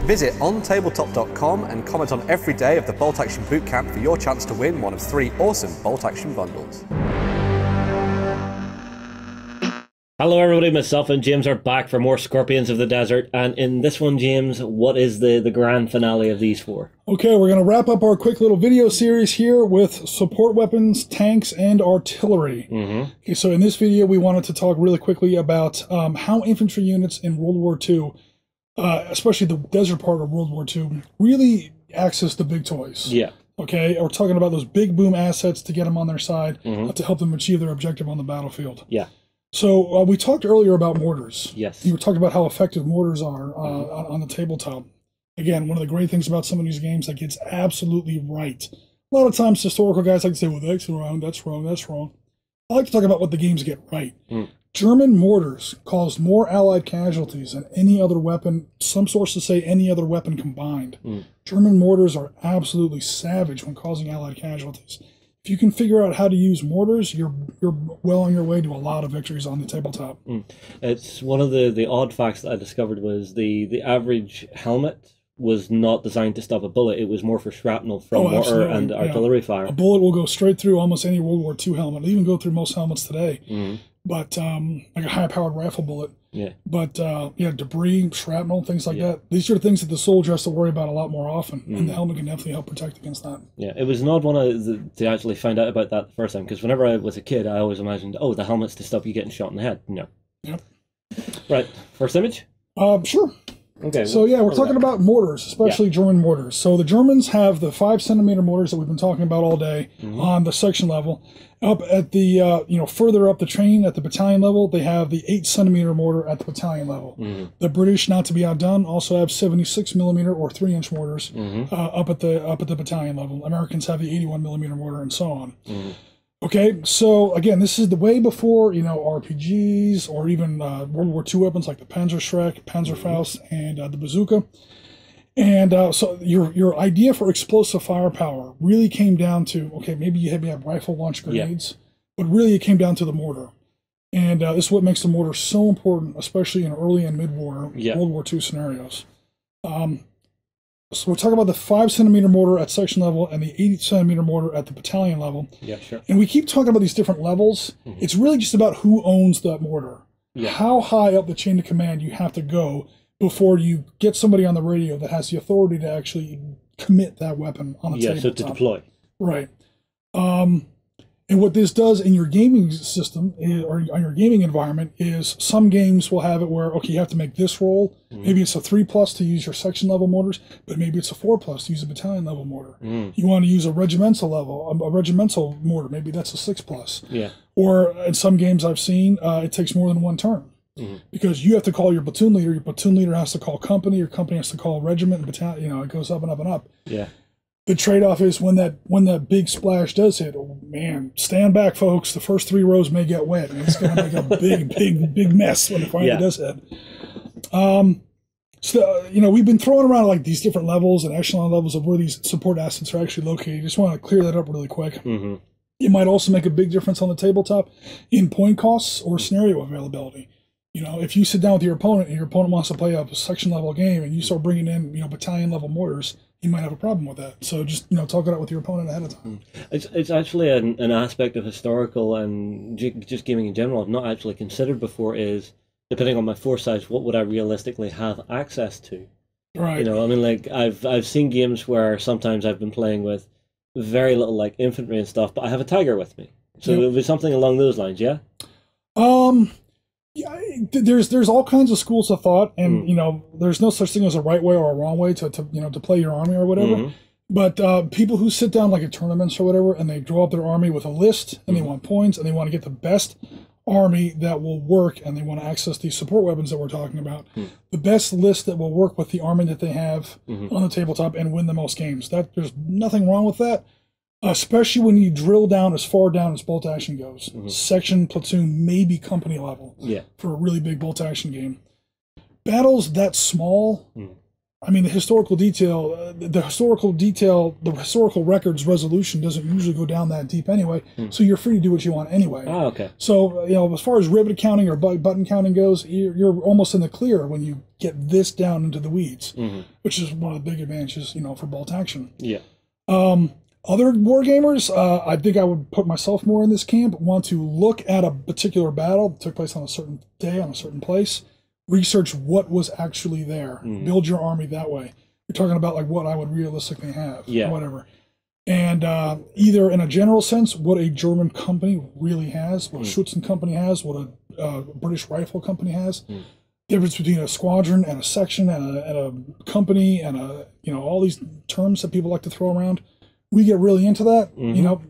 Visit ontabletop.com and comment on every day of the Bolt Action Bootcamp for your chance to win one of 3 awesome Bolt Action bundles. Hello everybody, myself and James are back for more Scorpions of the Desert, and in this one, James, what is the grand finale of these 4? Okay, we're going to wrap up our quick little video series here with support weapons, tanks, and artillery. Okay, so in this video, we wanted to talk really quickly about how infantry units in World War II, especially the desert part of World War II, really access the big toys. Yeah. Okay, we're talking about those big boom assets to get them on their side, to help them achieve their objective on the battlefield. Yeah. So we talked earlier about mortars. Yes. You were talking about how effective mortars are on the tabletop. Again, one of the great things about some of these games that gets absolutely right. A lot of times historical guys like to say, well, that's wrong, that's wrong, that's wrong. I like to talk about what the games get right. German mortars caused more Allied casualties than any other weapon. Some sources say any other weapon combined. German mortars are absolutely savage when causing Allied casualties. If you can figure out how to use mortars, you're well on your way to a lot of victories on the tabletop. It's one of the odd facts that I discovered was the average helmet was not designed to stop a bullet. It was more for shrapnel from mortar and artillery fire. A bullet will go straight through almost any World War II helmet. It'll even go through most helmets today. But like a high-powered rifle bullet. Yeah. But yeah, debris, shrapnel, things like that. These are the things that the soldier has to worry about a lot more often, and the helmet can definitely help protect against that. Yeah, it was an odd one to actually find out about that the first time, because whenever I was a kid, I always imagined, oh, the helmet's to stop you getting shot in the head. No. Yep. Right. First image? Sure. Okay. So yeah, we're talking about mortars, especially German mortars. So the Germans have the 5-centimeter mortars that we've been talking about all day on the section level. Up at the further up the train at the battalion level, they have the 8-centimeter mortar at the battalion level. The British, not to be outdone, also have 76-millimeter or 3-inch mortars up at the battalion level. Americans have the 81-millimeter mortar, and so on. Okay, so again, this is the way before, RPGs or even World War II weapons like the Panzerschreck, Panzerfaust, and the bazooka. And so your idea for explosive firepower really came down to, okay, maybe you have rifle launch grenades, but really it came down to the mortar. And this is what makes the mortar so important, especially in early and mid-war World War II scenarios. So we're talking about the 5-centimeter mortar at section level and the 8-centimeter mortar at the battalion level. Yeah, sure. And we keep talking about these different levels. It's really just about who owns that mortar. How high up the chain of command you have to go before you get somebody on the radio that has the authority to actually commit that weapon on the tabletop. So to deploy. Right. And what this does in your gaming system or on your gaming environment is some games will have it where, okay, you have to make this roll. Maybe it's a 3+ to use your section level mortars, but maybe it's a 4+ to use a battalion level mortar. You want to use a regimental mortar. Maybe that's a 6+. Yeah. Or in some games I've seen, it takes more than one turn. Because you have to call your platoon leader has to call company, your company has to call regiment and battalion, it goes up and up and up. Yeah. The trade-off is when that big splash does hit, oh man, stand back, folks. The first 3 rows may get wet, and it's going to make a big mess when it finally does hit. So, we've been throwing around like these different levels and echelon levels of where these support assets are actually located. Just want to clear that up really quick. It might also make a big difference on the tabletop in point costs or scenario availability. If you sit down with your opponent and your opponent wants to play a section level game and you start bringing in, battalion level mortars, you might have a problem with that. So just, talk it out with your opponent ahead of time. It's actually an aspect of historical and just gaming in general I've not actually considered before is, depending on my force size, what would I realistically have access to? Right. I've seen games where sometimes I've been playing with very little like infantry and stuff, but I have a tiger with me. So it would be something along those lines, yeah? Yeah, there's all kinds of schools of thought, and there's no such thing as a right way or a wrong way to play your army or whatever. But people who sit down like at tournaments or whatever, and they draw up their army with a list, and they want points, and they want to get the best army that will work, and they want to access these support weapons that we're talking about. The best list that will work with the army that they have on the tabletop and win the most games. There's nothing wrong with that. Especially when you drill down as far down as bolt action goes. Section, platoon, maybe company level for a really big bolt action game. Battles that small, I mean, the historical records resolution doesn't usually go down that deep anyway, so you're free to do what you want anyway. Oh, okay. So, as far as rivet counting or button counting goes, you're almost in the clear when you get this down into the weeds, which is one of the big advantages, for bolt action. Yeah. Other wargamers, I think I would put myself more in this camp, want to look at a particular battle that took place on a certain day, on a certain place, research what was actually there, build your army that way. You're talking about like what I would realistically have, whatever. And either in a general sense, what a German company really has, what a Schutzen company has, what a British rifle company has, difference between a squadron and a section and a company and all these terms that people like to throw around. We get really into that,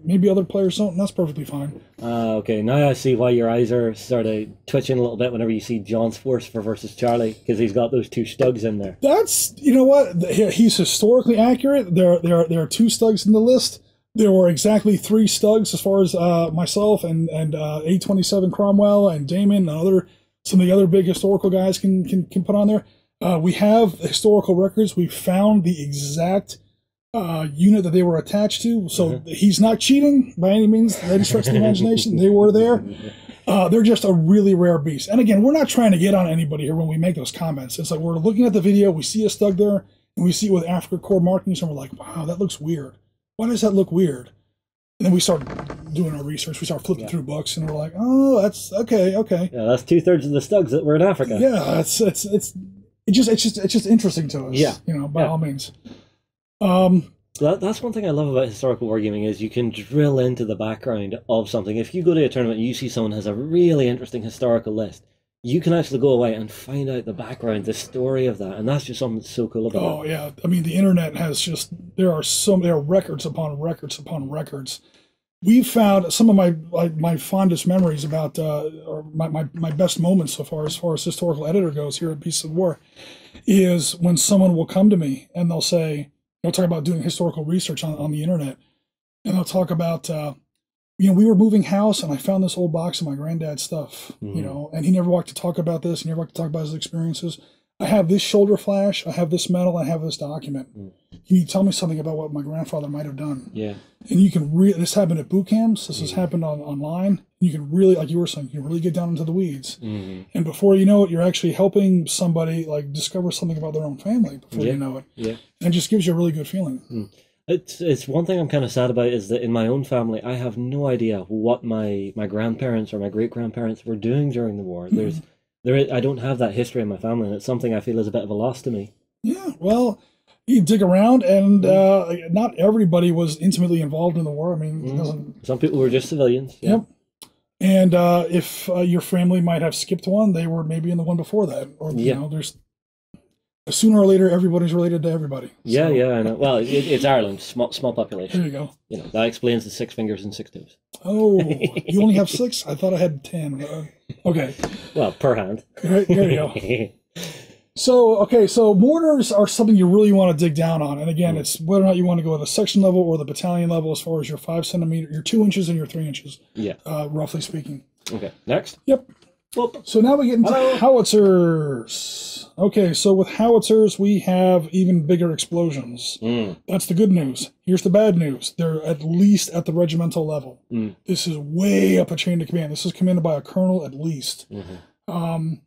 maybe other players don't, and that's perfectly fine. Okay, now I see why your eyes are sort of twitching a little bit whenever you see John's force versus Charlie, because he's got those 2 Stugs in there. That's, he's historically accurate. There are 2 Stugs in the list. There were exactly 3 Stugs as far as myself and A27 Cromwell and Damon and some of the other big historical guys can put on there. We have historical records. We found the exact unit that they were attached to, so he's not cheating by any means, any stretch of the imagination. They were there. They're just a really rare beast. And again, we're not trying to get on anybody here when we make those comments. It's like we're looking at the video, we see a Stug there, and we see it with Afrika Korps markings, and we're like, wow, that looks weird. Why does that look weird? And then we start doing our research. We start flipping through books, and we're like, oh, that's okay. Yeah, that's 2/3 of the Stugs that were in Africa. Yeah, it's just interesting to us. Yeah, by all means. That's one thing I love about historical wargaming is you can drill into the background of something. If you go to a tournament and you see someone has a really interesting historical list, you can actually go away and find out the background, the story of that, and that's just something that's so cool about it. Oh yeah, I mean the internet has there are records upon records upon records. We've found some of my fondest memories about or my best moments so far as historical editor goes here at Beasts of War is when someone will come to me and they'll say, they'll talk about doing historical research on the internet, and they'll talk about we were moving house and I found this old box of my granddad's stuff, and he never liked to talk about this, he never liked to talk about his experiences. I have this shoulder flash, I have this medal, I have this document. Can you tell me something about what my grandfather might have done? Yeah. And you can this happened at boot camps, this has happened online. You can really, like you were saying, you can really get down into the weeds. And before you know it, you're actually helping somebody like discover something about their own family before you know it. Yeah. And it just gives you a really good feeling. It's one thing I'm kind of sad about is that in my own family, I have no idea what my grandparents or my great-grandparents were doing during the war. I don't have that history in my family, and it's something I feel is a bit of a loss to me. Yeah, well, you dig around, and not everybody was intimately involved in the war. I mean, some people were just civilians. Yeah. Yep. And if your family might have skipped one, they were maybe in the one before that. Or, there's sooner or later, everybody's related to everybody. Yeah, I know. Well, it's Ireland, small population. There you go. That explains the 6 fingers and 6 toes. Oh, you only have 6? I thought I had 10. Okay. Well, per hand. There you go. So mortars are something you really want to dig down on. And again, it's whether or not you want to go at the section level or the battalion level as far as your 5 centimeter, your 2 inches and your 3 inches. Yeah. Roughly speaking. Okay. Next. Yep. So now we get into howitzers. Okay, so with howitzers, we have even bigger explosions. That's the good news. Here's the bad news. They're at least at the regimental level. This is way up a chain of command. This is commanded by a colonel at least. And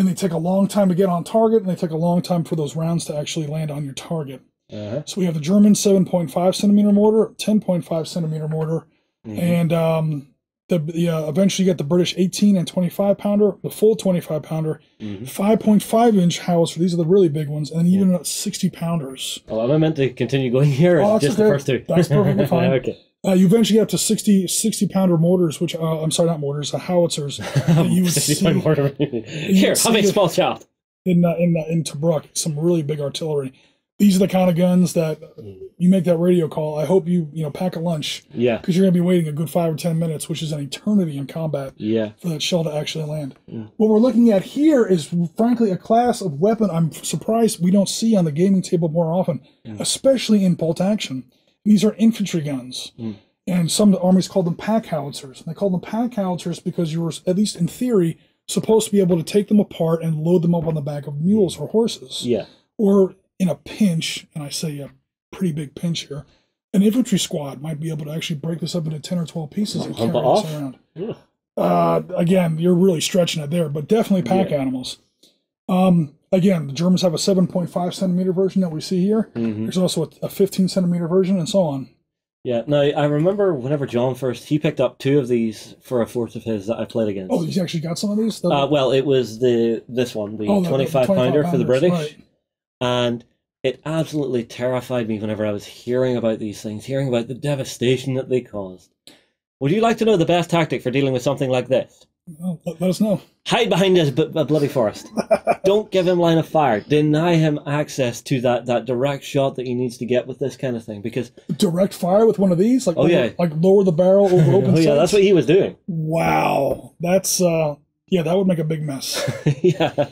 they take a long time to get on target, and they take a long time for those rounds to actually land on your target. So we have the German 7.5 centimeter mortar, 10.5 centimeter mortar, and eventually you get the British 18 and 25 pounder, the full 25 pounder, 5.5 inch howitzer. These are the really big ones, and even 60 pounders. Oh, am I meant to continue going here, or just the first 2? That's perfectly fine. Okay. You eventually get up to 60 pounder mortars, which I'm sorry, not mortars, howitzers. You would 60 mortar. Here, have a small shot. In Tobruk, some really big artillery. These are the kind of guns that you make that radio call. I hope you pack a lunch. Yeah. Because you're going to be waiting a good 5 or 10 minutes, which is an eternity in combat. Yeah. For that shell to actually land. What we're looking at here is, frankly, a class of weapon I'm surprised we don't see on the gaming table more often, especially in bolt action. These are infantry guns. And some armies call them pack howitzers. And they call them pack howitzers because you were, at least in theory, supposed to be able to take them apart and load them up on the back of mules or horses. Yeah. Or in a pinch, and I say a pretty big pinch here, an infantry squad might be able to actually break this up into 10 or 12 pieces and carry this around. Again, you're really stretching it there, but definitely pack animals. Again, the Germans have a 7.5 centimeter version that we see here. There's also a 15 centimeter version, and so on. Yeah, now I remember whenever John he picked up 2 of these for a fort of his that I played against. Oh, he's actually got some of these? Well, it was this one, the 25-pounder for the British. Right. And it absolutely terrified me whenever I was hearing about these things, hearing about the devastation that they caused. Would you like to know the best tactic for dealing with something like this? Well, let us know. Hide behind a bloody forest. Don't give him line of fire. Deny him access to that direct shot that he needs to get with this kind of thing. Because direct fire with one of these, like lower the barrel over open sights. That's what he was doing. Wow, that's that would make a big mess. Yeah.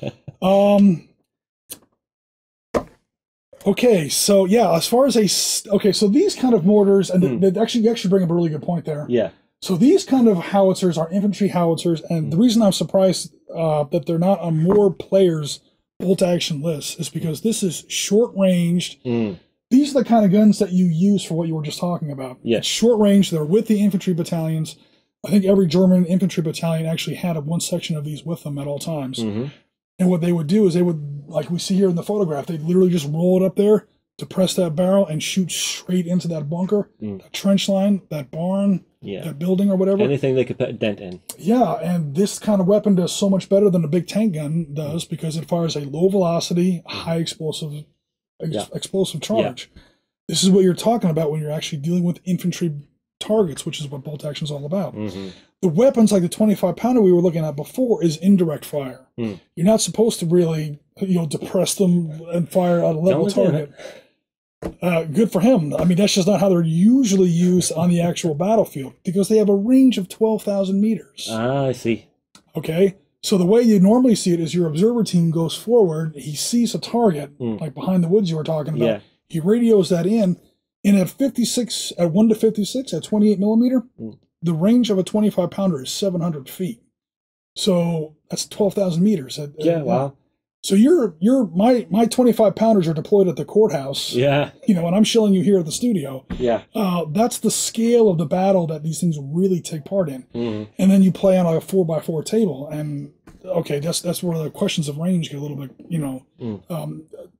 Okay, so as far as so these kind of mortars, and they actually bring up a really good point there. Yeah. So these kind of howitzers are infantry howitzers, and the reason I'm surprised that they're not on more players' bolt-action lists is because this is short-ranged. These are the kind of guns that you use for what you were just talking about. Yeah. It's short-range. They're with the infantry battalions. I think every German infantry battalion actually had one section of these with them at all times. And what they would do is they would, like we see here in the photograph, they'd literally just roll it up there, depress that barrel, and shoot straight into that bunker, that trench line, that barn, that building or whatever. Anything they could put a dent in. Yeah, and this kind of weapon does so much better than a big tank gun does because it fires a low velocity, high explosive charge. This is what you're talking about when you're actually dealing with infantry targets, which is what bolt action is all about. The weapons like the 25-pounder we were looking at before is indirect fire. You're not supposed to really, depress them and fire at a level target. Good for him. I mean, that's just not how they're usually used on the actual battlefield because they have a range of 12,000 meters. I see. Okay, so the way you normally see it is your observer team goes forward, he sees a target, like behind the woods you were talking about. He radios that in, and at 1 to 56, at 28 millimeter, the range of a 25-pounder is 700 feet. So that's 12,000 meters. Wow. So my 25-pounders are deployed at the courthouse. Yeah. And I'm shilling you here at the studio. Yeah. That's the scale of the battle that these things really take part in. And then you play on a 4x4 table, and okay, that's where the questions of range get a little bit,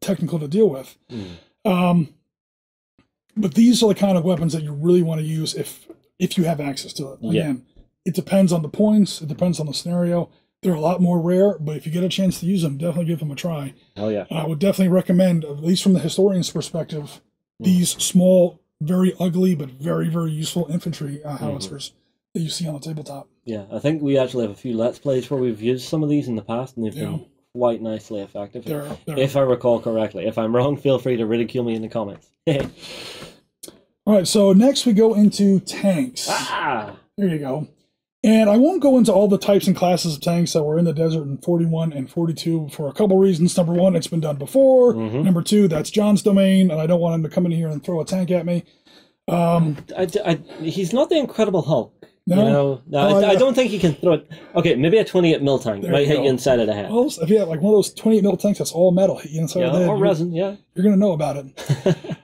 technical to deal with. But these are the kind of weapons that you really want to use if you have access to it. Again, it depends on the points. It depends on the scenario. They're a lot more rare, but if you get a chance to use them, definitely give them a try. Hell yeah. I would definitely recommend, at least from the historian's perspective, these small, very ugly, but very, very useful infantry howitzers that you see on the tabletop. Yeah, I think we actually have a few Let's Plays where we've used some of these in the past, and they've been quite nicely effective. If I recall correctly. If I'm wrong, feel free to ridicule me in the comments. All right, so next we go into tanks. There you go. And I won't go into all the types and classes of tanks that were in the desert in 41 and 42 for a couple reasons. Number one, it's been done before. Number two, that's John's domain, and I don't want him to come in here and throw a tank at me. He's not the Incredible Hulk. No, I don't think he can throw it. Okay, maybe a 28 mil tank might hit you inside of the head. Well, if you have like one of those 28 mil tanks that's all metal, hit you inside of the head. Or resin, you're going to know about it.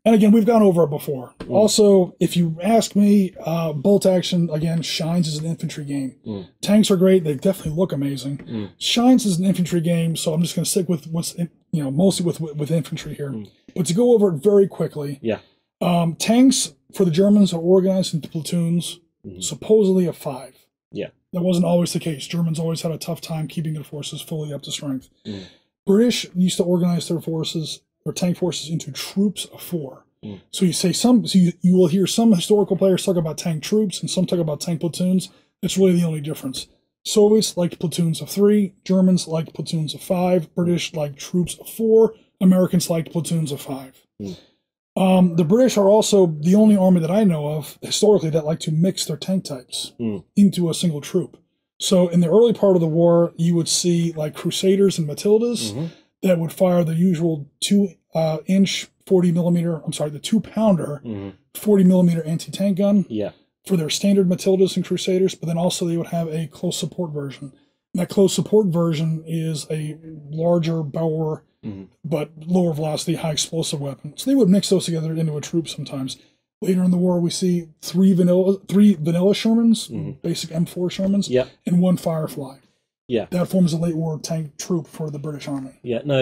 And again, we've gone over it before. Also, if you ask me, bolt action, again, shines as an infantry game. Tanks are great. They definitely look amazing. Shines as an infantry game, so I'm just going to stick with what's, mostly with infantry here. But to go over it very quickly, tanks for the Germans are organized into platoons, supposedly of 5. Yeah. That wasn't always the case. Germans always had a tough time keeping their forces fully up to strength. British used to organize their forces, or tank forces, into troops of 4. So you will hear some historical players talk about tank troops and some talk about tank platoons. That's really the only difference. Soviets liked platoons of 3, Germans liked platoons of 5, British liked troops of 4, Americans liked platoons of 5. The British are also the only army that I know of historically that like to mix their tank types into a single troop. So in the early part of the war, you would see like Crusaders and Matildas that would fire the usual 2-inch 40 millimeter, the 2-pounder 40 millimeter anti-tank gun for their standard Matildas and Crusaders, but then also they would have a close support version. And that close support version is a larger bore but lower velocity, high explosive weapon. So they would mix those together into a troop sometimes. Later in the war, we see three vanilla Shermans, basic M4 Shermans, and one Firefly. Yeah. That forms a late war tank troop for the British Army. Yeah. Now,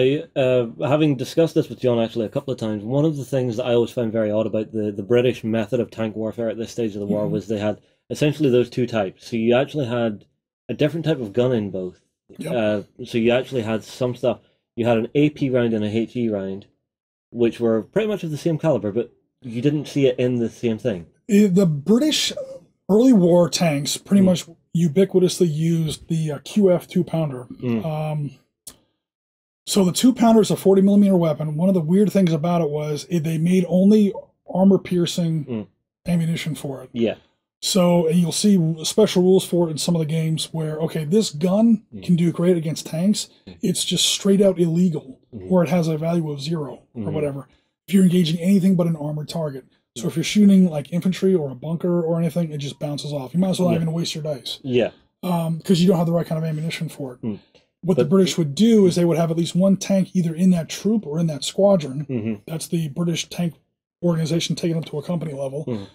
having discussed this with John actually a couple of times, one of the things that I always found very odd about the British method of tank warfare at this stage of the war was they had essentially those two types. So you actually had a different type of gun in both. So you actually had some stuff. You had an AP round and a HE round, which were pretty much of the same caliber, but you didn't see it in the same thing. The British early war tanks pretty much ubiquitously used the QF 2-pounder. So the 2-pounder is a 40mm weapon. One of the weird things about it was they made only armor-piercing ammunition for it. Yeah. So, and you'll see special rules for it in some of the games where, okay, this gun can do great against tanks. It's just straight out illegal, or it has a value of 0 or whatever, if you're engaging anything but an armored target. So if you're shooting like infantry or a bunker or anything, it just bounces off. You might as well not even waste your dice. Yeah. Because you don't have the right kind of ammunition for it. What the British would do is they would have at least one tank either in that troop or in that squadron. That's the British tank organization taken up to a company level.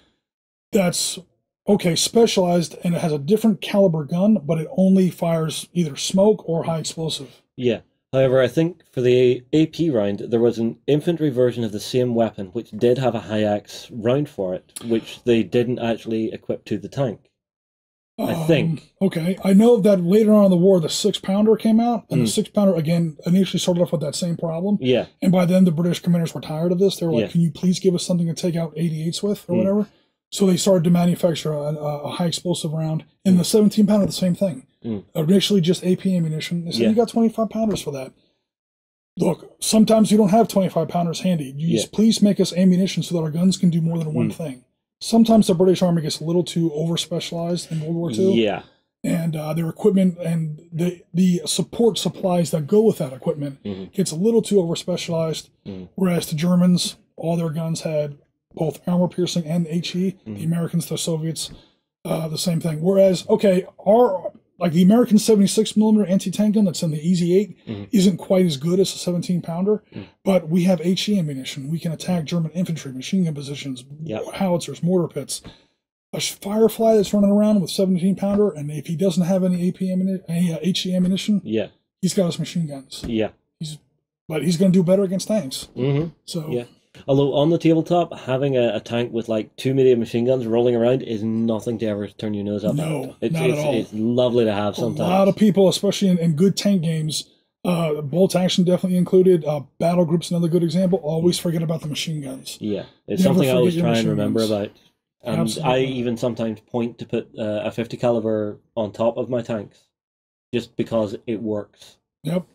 That's, okay, specialized, and it has a different caliber gun, but it only fires either smoke or high explosive. Yeah. However, I think for the AP round, there was an infantry version of the same weapon, which did have a high-axe round for it, which they didn't actually equip to the tank. I think. Okay. I know that later on in the war, the 6-pounder came out, and the 6-pounder, again, initially started off with that same problem. Yeah. And by then, the British commanders were tired of this. They were like, can you please give us something to take out 88s with, or whatever? So they started to manufacture a high explosive round. And the 17-pounder, the same thing. Initially just AP ammunition. They said, you got 25-pounders for that. Look, sometimes you don't have 25-pounders handy. You just please make us ammunition so that our guns can do more than one thing. Sometimes the British Army gets a little too over-specialized in World War II. Yeah. And their equipment and the support supplies that go with that equipment gets a little too over-specialized. Whereas the Germans, all their guns had both armor-piercing and HE. The Americans, the Soviets, the same thing. Whereas, okay, the American 76mm anti-tank gun that's in the Easy 8 isn't quite as good as a 17-pounder, but we have HE ammunition. We can attack German infantry, machine gun positions, howitzers, mortar pits. A Firefly that's running around with 17-pounder, and if he doesn't have any HE ammunition, he's got his machine guns. Yeah. But he's going to do better against tanks. So. Yeah. Although on the tabletop, having a tank with like 2 medium machine guns rolling around is nothing to ever turn your nose up. No, not at all. It's lovely to have sometimes. A lot of people, especially in good tank games, bolt action definitely included. Battle Group's another good example. Always forget about the machine guns. Yeah, it's something I always try and remember about. And Absolutely. I even sometimes point to put a 50 caliber on top of my tanks, just because it works. Yep.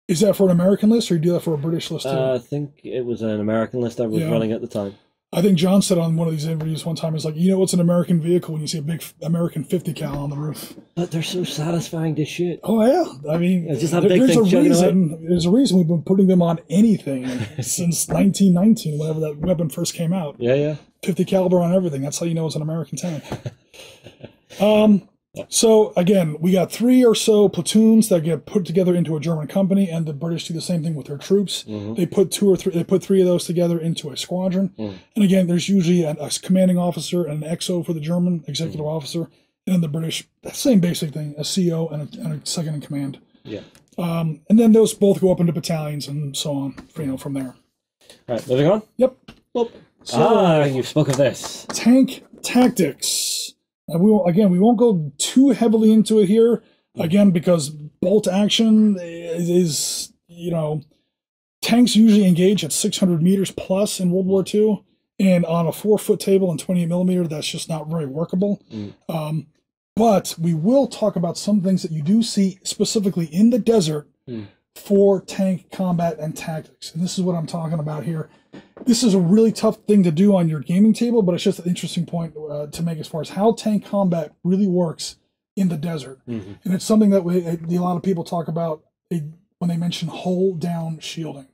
Is that for an American list, or you do that for a British list too? I think it was an American list I was running at the time. I think John said on one of these interviews one time, it's like, you know what's an American vehicle when you see a big American 50 cal on the roof? But they're so satisfying to shoot. Oh, yeah. I mean, just that big thing there's a reason we've been putting them on anything since 1919, whenever that weapon first came out. Yeah. 50 caliber on everything. That's how you know it's an American tank. So again, we got 3 or so platoons that get put together into a German company, and the British do the same thing with their troops. They put 2 or 3. They put 3 of those together into a squadron. And again, there's usually a commanding officer and an XO for the German executive officer, and then the British, the same basic thing, a CO and a second in command. Yeah. And then those both go up into battalions and so on. From there. All right, moving on. Yep. Well, so, you spoke of this tank tactics. We won't go too heavily into it here, again, because bolt action is, tanks usually engage at 600 meters plus in World War II, and on a 4-foot table and 28mm, that's just not very workable. But we will talk about some things that you do see specifically in the desert for tank combat and tactics. And this is what I'm talking about here. This is a really tough thing to do on your gaming table, but it's just an interesting point to make as far as how tank combat really works in the desert. And it's something that a lot of people talk about when they mention hold-down shielding.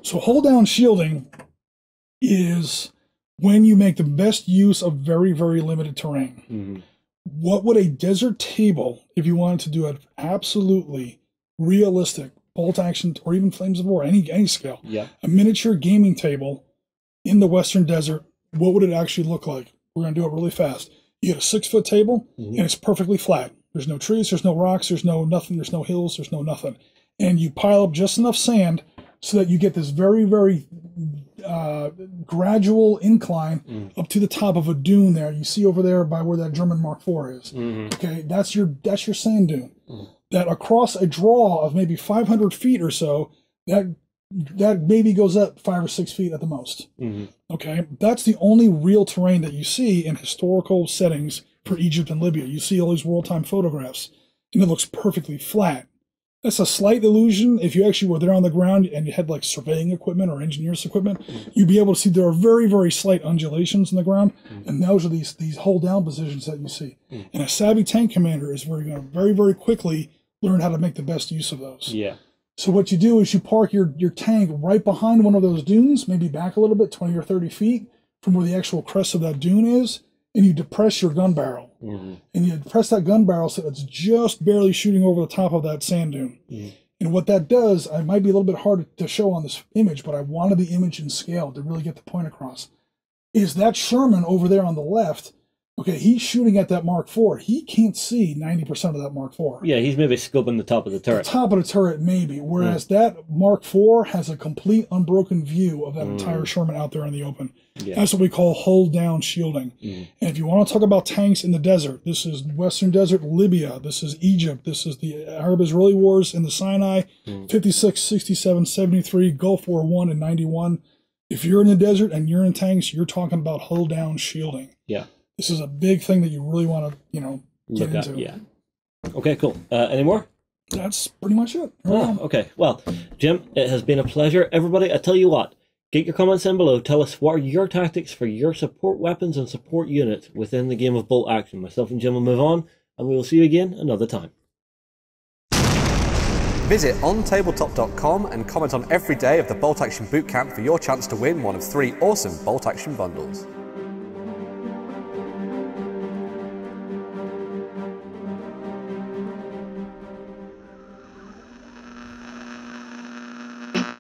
So hold-down shielding is when you make the best use of very, very limited terrain. What would a desert table, if you wanted to do an absolutely realistic, bolt action, or even Flames of War, any scale, Yeah. a miniature gaming table in the Western Desert, what would it actually look like? We're going to do it really fast. You get a 6-foot table, and it's perfectly flat. There's no trees, there's no rocks, there's no nothing, there's no hills, there's no nothing. And you pile up just enough sand so that you get this very, very gradual incline up to the top of a dune there. You see over there by where that German Mark IV is. Okay, that's your sand dune. That across a draw of maybe 500 feet or so, that maybe goes up 5 or 6 feet at the most. Okay, that's the only real terrain that you see in historical settings for Egypt and Libya. You see all these world-time photographs, and it looks perfectly flat. That's a slight illusion. If you actually were there on the ground and you had like surveying equipment or engineers equipment, you'd be able to see there are very, very slight undulations in the ground, and those are these hold down positions that you see. And a savvy tank commander is going to very, very quickly learn how to make the best use of those. Yeah. So what you do is you park your tank right behind one of those dunes, maybe back a little bit, 20 or 30 feet from where the actual crest of that dune is, and you depress your gun barrel. And you depress that gun barrel so it's just barely shooting over the top of that sand dune. And what that does, it might be a little bit hard to show on this image, but I wanted the image in scale to really get the point across, is that Sherman over there on the left. Okay, he's shooting at that Mark IV. He can't see 90% of that Mark IV. Yeah, he's maybe scoping the top of the turret. The top of the turret, maybe. Whereas that Mark IV has a complete unbroken view of that entire Sherman out there in the open. Yeah. That's what we call hold down shielding. And if you want to talk about tanks in the desert, this is Western Desert Libya. This is Egypt. This is the Arab-Israeli wars in the Sinai, 56, 67, 73, Gulf War I and 91. If you're in the desert and you're in tanks, you're talking about hold down shielding. Yeah. This is a big thing that you really want to, get into. Yeah. Okay, cool. Any more? That's pretty much it. Okay. Well, Jim, it has been a pleasure. Everybody, I tell you what, get your comments in below. Tell us what are your tactics for your support weapons and support units within the game of Bolt Action. Myself and Jim will move on, and we will see you again another time. Visit ontabletop.com and comment on every day of the Bolt Action Bootcamp for your chance to win one of 3 awesome Bolt Action bundles.